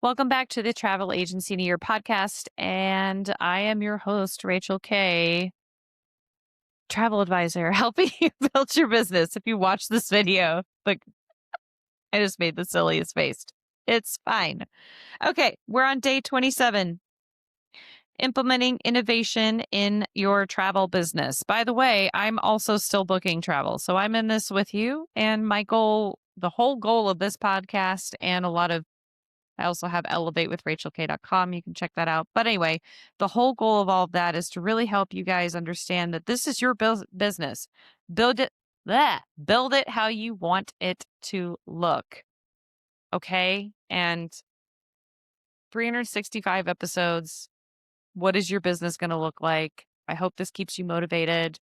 Welcome back to the Travel Agency to Your podcast. And I am your host, Rachel K, travel advisor, helping you build your business. If you watch this video, like I just made the silliest face. It's fine. Okay, we're on day 27, implementing innovation in your travel business. By the way, I'm also still booking travel. So I'm in this with you. And my goal, the whole goal of this podcast and a lot of I also have elevatewithrachelk.com. You can check that out. But anyway, the whole goal of all of that is to really help you guys understand that this is your business. Build it, build it how you want it to look. Okay. And 365 episodes. What is your business going to look like? I hope this keeps you motivated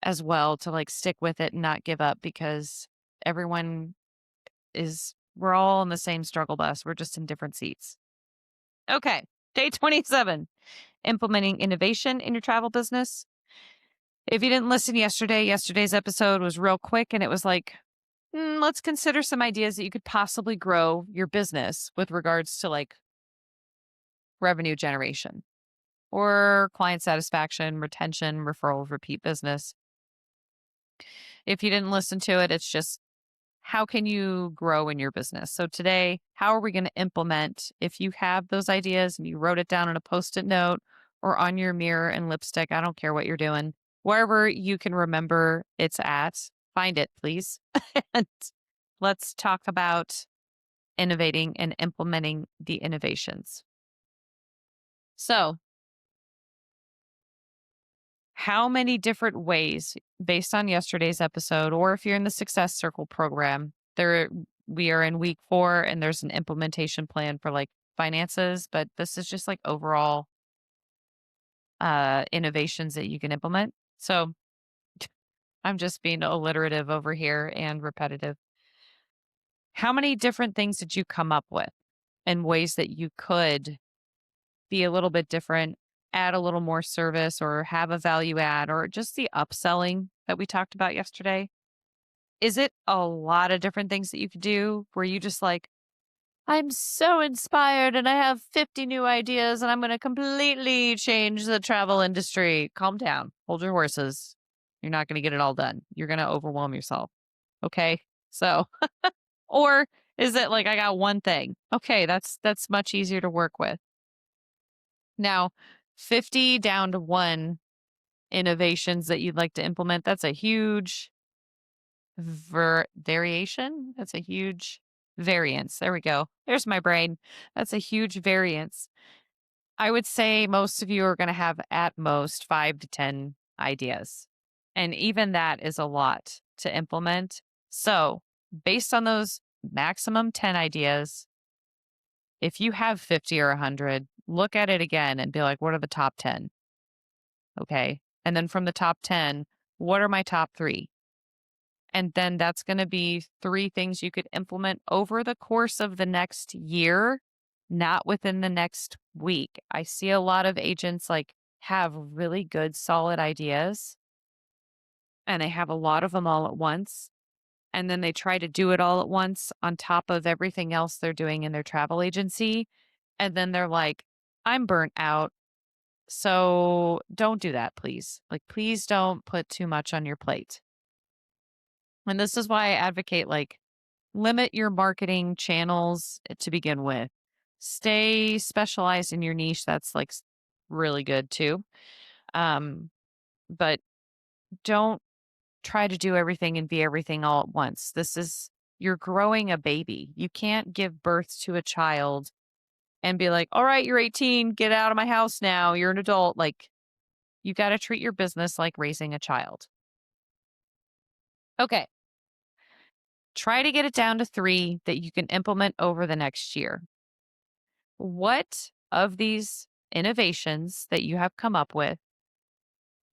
as well to like stick with it and not give up because everyone we're all in the same struggle bus. We're just in different seats. Okay. Day 27, implementing innovation in your travel business. If you didn't listen yesterday's episode was real quick and it was like, let's consider some ideas that you could possibly grow your business with regards to like revenue generation or client satisfaction, retention, referrals, repeat business. If you didn't listen to it, it's just how can you grow in your business? So today, how are we going to implement if you have those ideas and you wrote it down on a post-it note or on your mirror and lipstick, I don't care what you're doing, wherever you can remember it's at, find it, please. And let's talk about innovating and implementing the innovations. So, how many different ways, based on yesterday's episode, or if you're in the Success Circle program, we are in week 4 and there's an implementation plan for like finances, but this is just like overall innovations that you can implement. So I'm just being alliterative over here and repetitive. How many different things did you come up with and ways that you could be a little bit different, add a little more service or have a value add or just the upselling that we talked about yesterday? Is it a lot of different things that you could do where you just like, I'm so inspired and I have 50 new ideas and I'm going to completely change the travel industry? Calm down. Hold your horses. You're not going to get it all done. You're going to overwhelm yourself. Okay. So, or is it like, I got one thing? Okay. That's much easier to work with. Now, 50 down to one innovations that you'd like to implement. That's a huge variation. That's a huge variance. There we go. There's my brain. That's a huge variance. I would say most of you are going to have at most 5 to 10 ideas. And even that is a lot to implement. So, based on those maximum 10 ideas, if you have 50 or 100, look at it again and be like, what are the top 10? Okay. And then from the top 10, what are my top 3? And then that's going to be 3 things you could implement over the course of the next year, not within the next week. I see a lot of agents like have really good, solid ideas and they have a lot of them all at once. And then they try to do it all at once on top of everything else they're doing in their travel agency. And then they're like, I'm burnt out. So don't do that, please. Like, please don't put too much on your plate. And this is why I advocate like limit your marketing channels to begin with. Stay specialized in your niche. That's like really good too. Um, but don't try to do everything and be everything all at once. You're growing a baby. You can't give birth to a child and be like, all right, you're 18, get out of my house now. You're an adult. Like, you got to treat your business like raising a child. Okay. Try to get it down to 3 that you can implement over the next year. What of these innovations that you have come up with,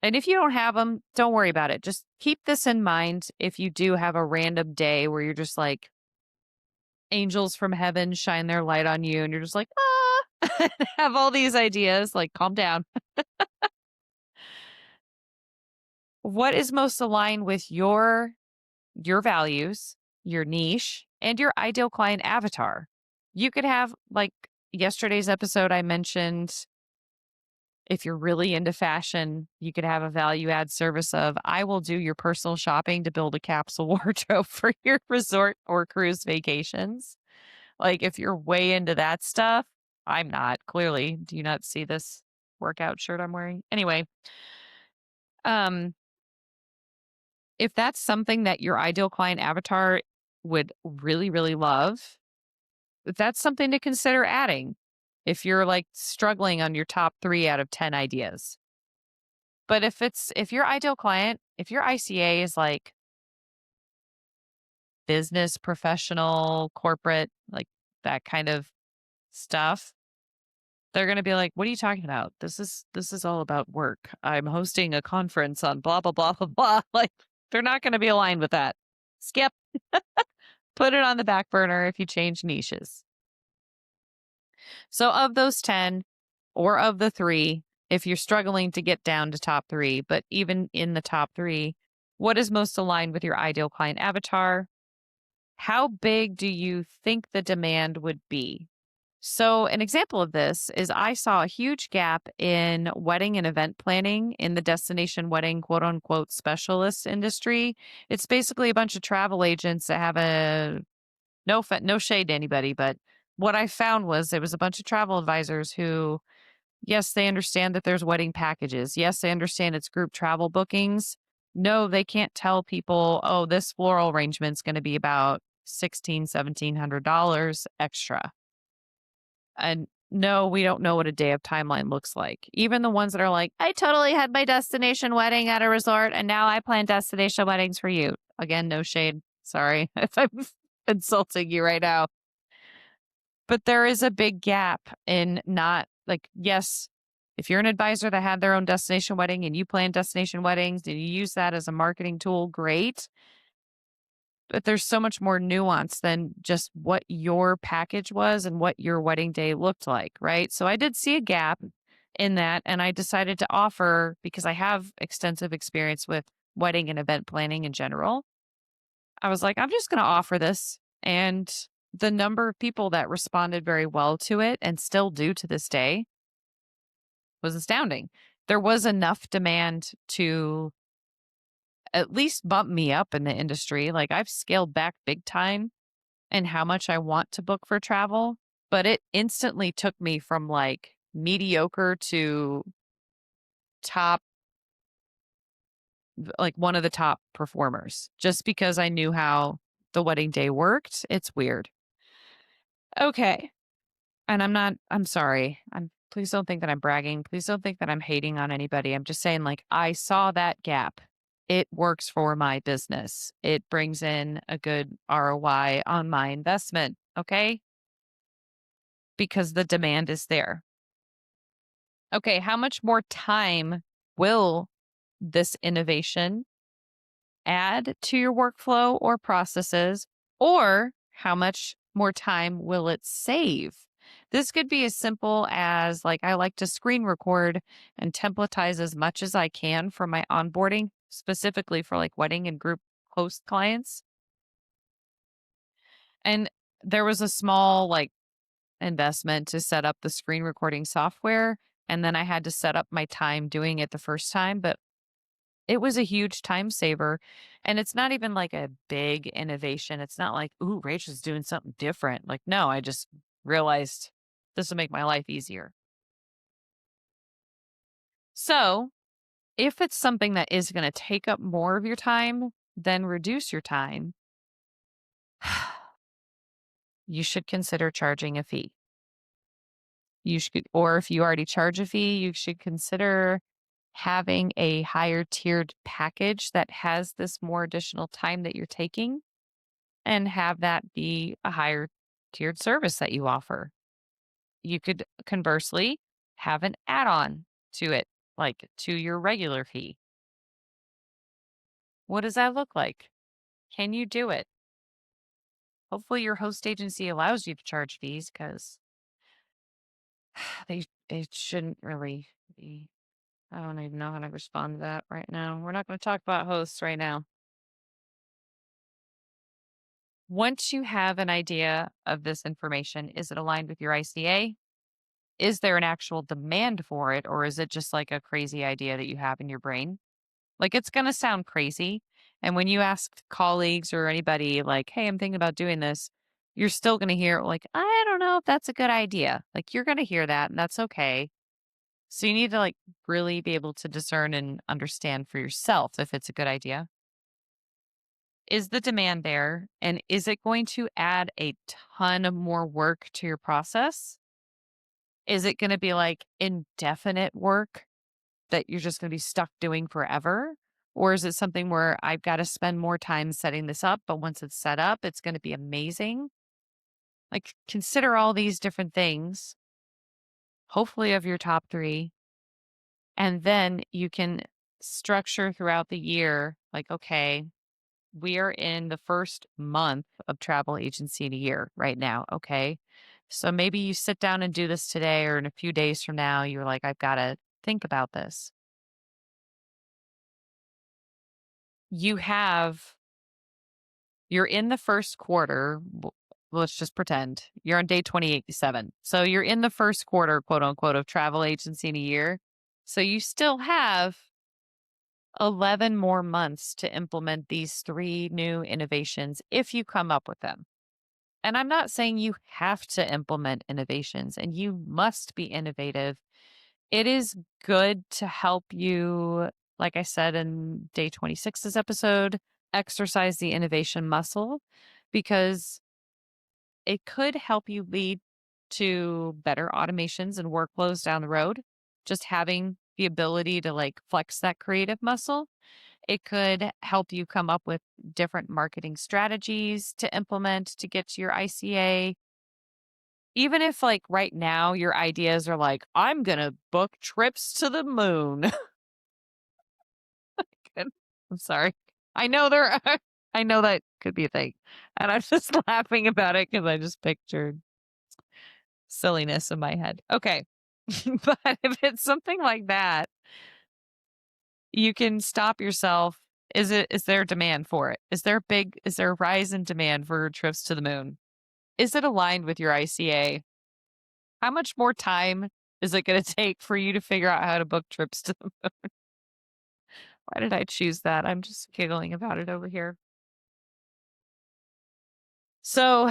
and if you don't have them, don't worry about it. Just keep this in mind if you do have a random day where you're just like, angels from heaven shine their light on you, and you're just like, have all these ideas, like, calm down. What is most aligned with your values, your niche, and your ideal client avatar? You could have, like yesterday's episode, I mentioned if you're really into fashion, you could have a value add service of I will do your personal shopping to build a capsule wardrobe for your resort or cruise vacations. Like if you're way into that stuff, I'm not. Clearly, do you not see this workout shirt I'm wearing? Anyway, um if that's something that your ideal client avatar would really really love, that's something to consider adding. If you're like struggling on your top 3 out of 10 ideas. But if your ideal client, if your ICA is like business, professional, corporate, like that kind of stuff, they're gonna be like, "What are you talking about? This is all about work. I'm hosting a conference on blah blah blah blah blah." Like they're not gonna be aligned with that. Skip. Put it on the back burner if you change niches. So of those 10 or of the 3, if you're struggling to get down to top 3, but even in the top 3, what is most aligned with your ideal client avatar? How big do you think the demand would be? So, an example of this is I saw a huge gap in wedding and event planning in the destination wedding quote unquote specialist industry. It's basically a bunch of travel agents that have a no shade to anybody, but what I found was it was a bunch of travel advisors who, yes, they understand that there's wedding packages. Yes, they understand it's group travel bookings. No, they can't tell people, oh, this floral arrangement's going to be about 16, $1,700 extra. And no, we don't know what a day of timeline looks like. Even the ones that are like, I totally had my destination wedding at a resort and now I plan destination weddings for you. Again, no shade. Sorry if I'm insulting you right now. But there is a big gap in not like, yes, if you're an advisor that had their own destination wedding and you plan destination weddings and you use that as a marketing tool, great. But there's so much more nuance than just what your package was and what your wedding day looked like, right? So I did see a gap in that. And I decided to offer, because I have extensive experience with wedding and event planning in general, I was like, I'm just going to offer this. And the number of people that responded very well to it and still do to this day was astounding. There was enough demand to at least bump me up in the industry. Like I've scaled back big time and how much I want to book for travel, but it instantly took me from like mediocre to top, like one of the top performers just because I knew how the wedding day worked. It's weird. Okay. And I'm sorry. Please don't think that I'm bragging. Please don't think that I'm hating on anybody. I'm just saying, like, I saw that gap. It works for my business. It brings in a good ROI on my investment. Okay. Because the demand is there. Okay. How much more time will this innovation add to your workflow or processes, or how much more time will it save? This could be as simple as like I like to screen record and templatize as much as I can for my onboarding, specifically for like wedding and group host clients. And there was a small like investment to set up the screen recording software. And then I had to set up my time doing it the first time. But it was a huge time saver, and it's not even like a big innovation. It's not like, "Ooh, Rachel's doing something different." Like, no, I just realized this will make my life easier. So, if it's something that is gonna take up more of your time, then reduce your time. You should consider charging a fee. You should, or if you already charge a fee, you should consider having a higher tiered package that has this more additional time that you're taking and have that be a higher tiered service that you offer. You could conversely have an add on to it, like to your regular fee. What does that look like? Can you do it? Hopefully, your host agency allows you to charge fees because it shouldn't really be. I don't even know how to respond to that right now. We're not going to talk about hosts right now. Once you have an idea of this information, is it aligned with your ICA? Is there an actual demand for it, or is it just like a crazy idea that you have in your brain? Like, it's going to sound crazy. And when you ask colleagues or anybody, like, hey, I'm thinking about doing this, you're still going to hear, like, I don't know if that's a good idea. Like, you're going to hear that, and that's okay. So you need to, like, really be able to discern and understand for yourself if it's a good idea. Is the demand there? And is it going to add a ton of more work to your process? Is it going to be like indefinite work that you're just going to be stuck doing forever? Or is it something where I've got to spend more time setting this up, but once it's set up, it's going to be amazing? Like, consider all these different things, hopefully, of your top three. And then you can structure throughout the year, like, okay, we are in the first month of travel agency in a year right now. Okay. So maybe you sit down and do this today, or in a few days from now, you're like, I've got to think about this. You have, you're in the first quarter. Let's just pretend you're on day 2087. So you're in the first quarter, quote unquote, of travel agency in a year. So you still have 11 more months to implement these three new innovations if you come up with them. And I'm not saying you have to implement innovations and you must be innovative. It is good to help you, like I said in day 26's episode, exercise the innovation muscle because it could help you lead to better automations and workflows down the road. Just having the ability to like flex that creative muscle. It could help you come up with different marketing strategies to implement to get to your ICA. Even if, like, right now your ideas are like, I'm going to book trips to the moon. I'm sorry. I know there are, I know that could be a thing. And I'm just laughing about it because I just pictured silliness in my head. Okay. But if it's something like that, you can stop yourself. Is there demand for it? Is there a rise in demand for trips to the moon? Is it aligned with your ICA? How much more time is it going to take for you to figure out how to book trips to the moon? Why did I choose that? I'm just giggling about it over here. So,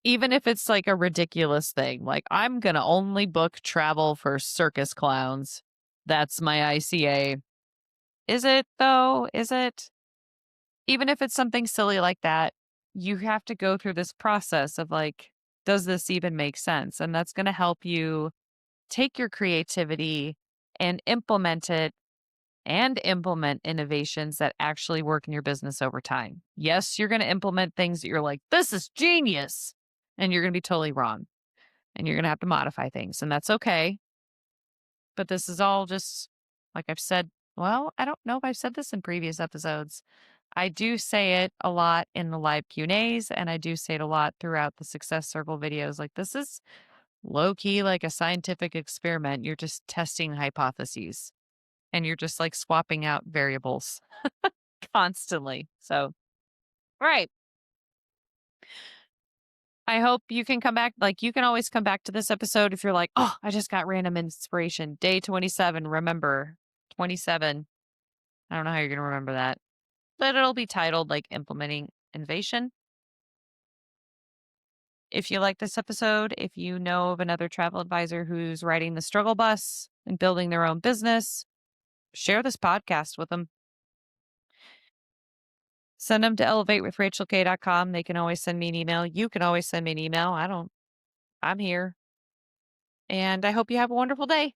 even if it's like a ridiculous thing, like I'm going to only book travel for circus clowns, that's my ICA. Is it though? Is it? Even if it's something silly like that, you have to go through this process of like, does this even make sense? And that's going to help you take your creativity and implement innovations that actually work in your business over time. Yes, you're going to implement things that you're like, this is genius. And you're going to be totally wrong. And you're going to have to modify things. And that's okay. But this is all just like I've said. Well, I don't know if I've said this in previous episodes. I do say it a lot in the live Q&As, and I do say it a lot throughout the Success Circle videos. Like, this is low key like a scientific experiment. You're just testing hypotheses and you're just like swapping out variables constantly. So, right. I hope you can come back. Like, you can always come back to this episode if you're like, oh, I just got random inspiration. Day 27. Remember, 27. I don't know how you're going to remember that, but it'll be titled like Implementing Innovation. If you like this episode, if you know of another travel advisor who's riding the struggle bus and building their own business, share this podcast with them. Send them to elevatewithrachelk.com. They can always send me an email. You can always send me an email. I'm here. And I hope you have a wonderful day.